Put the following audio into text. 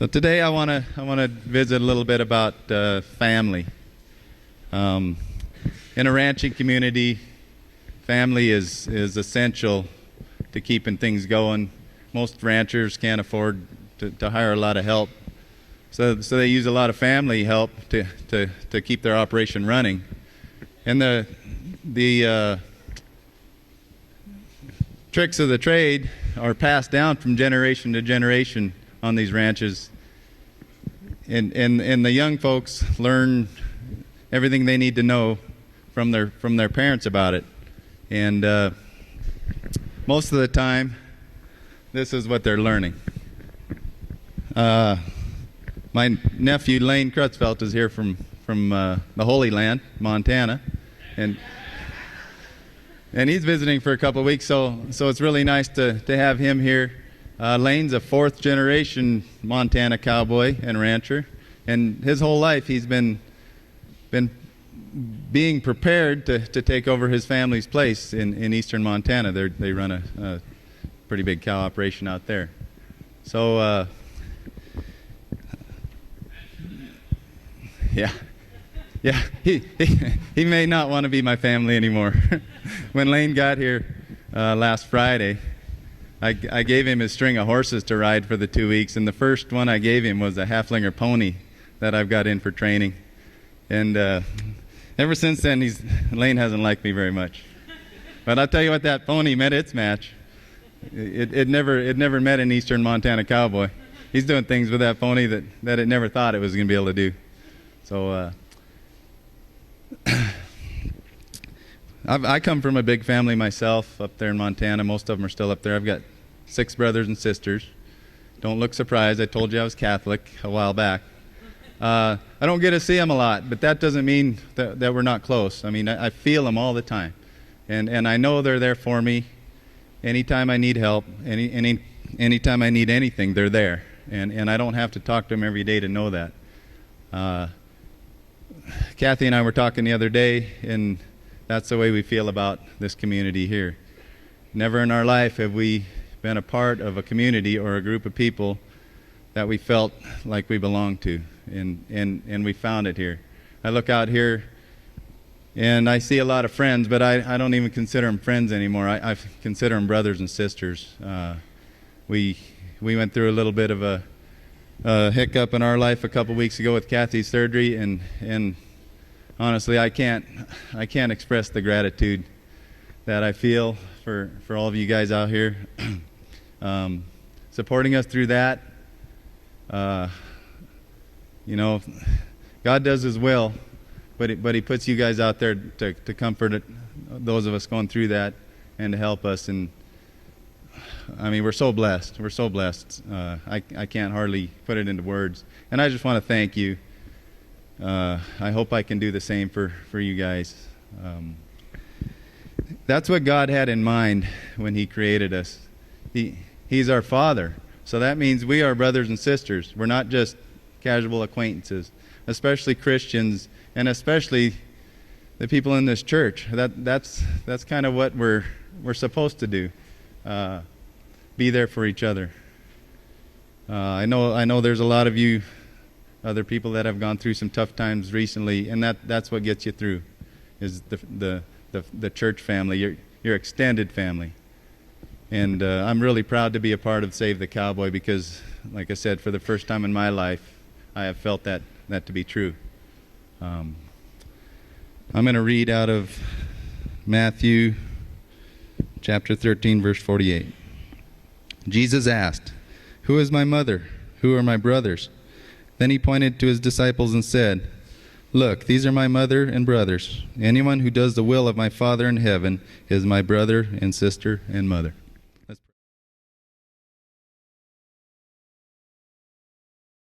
So today I want to visit a little bit about family. In a ranching community, family is essential to keeping things going. Most ranchers can't afford to hire a lot of help, so they use a lot of family help to keep their operation running. And the tricks of the trade are passed down from generation to generation on these ranches, and the young folks learn everything they need to know from their parents about it. And most of the time, this is what they're learning. My nephew Lane Crutchfeld is here from the Holy Land, Montana, and he's visiting for a couple of weeks. So it's really nice to have him here. Lane's a fourth generation Montana cowboy and rancher, and his whole life he's been being prepared to take over his family's place in eastern Montana. They run a pretty big cow operation out there. So yeah, he may not want to be my family anymore. When Lane got here last Friday, I gave him his string of horses to ride for the 2 weeks, and the first one I gave him was a Halflinger pony that I've got in for training. And ever since then, Lane hasn't liked me very much. But I'll tell you what, that pony met its match. It never met an eastern Montana cowboy. He's doing things with that pony that it never thought it was going to be able to do. So I come from a big family myself up there in Montana. Most of them are still up there. I've got 6 brothers and sisters. Don't look surprised. I told you I was Catholic a while back. I don't get to see them a lot, but that doesn't mean that we're not close. I mean, I feel them all the time. And I know they're there for me. Anytime I need help, anytime I need anything, they're there. And I don't have to talk to them every day to know that. Kathy and I were talking the other day, and that's the way we feel about this community here. Never in our life have we been a part of a community or a group of people that we felt like we belonged to, and we found it here. I look out here and I see a lot of friends, but I don't even consider them friends anymore. I consider them brothers and sisters. We went through a little bit of a hiccup in our life a couple weeks ago with Kathy's surgery, and honestly, I can't express the gratitude that I feel for all of you guys out here supporting us through that. God does His will, but He puts you guys out there to comfort those of us going through that and to help us. And I mean, we're so blessed. We're so blessed. I can't hardly put it into words. And I just want to thank you. I hope I can do the same for you guys. That's what God had in mind when He created us. He's our Father. So that means we are brothers and sisters. We're not just casual acquaintances, especially Christians, and especially the people in this church. That's kind of what we're supposed to do. Be there for each other. I know there's a lot of you other people that have gone through some tough times recently, and that's what gets you through, is the church family, your extended family. And I'm really proud to be a part of Save the Cowboy because, like I said, for the first time in my life, I have felt that to be true. I'm going to read out of Matthew chapter 13, verse 48. Jesus asked, "Who is my mother? Who are my brothers?" Then He pointed to His disciples and said, "Look, these are my mother and brothers. Anyone who does the will of my Father in heaven is my brother and sister and mother."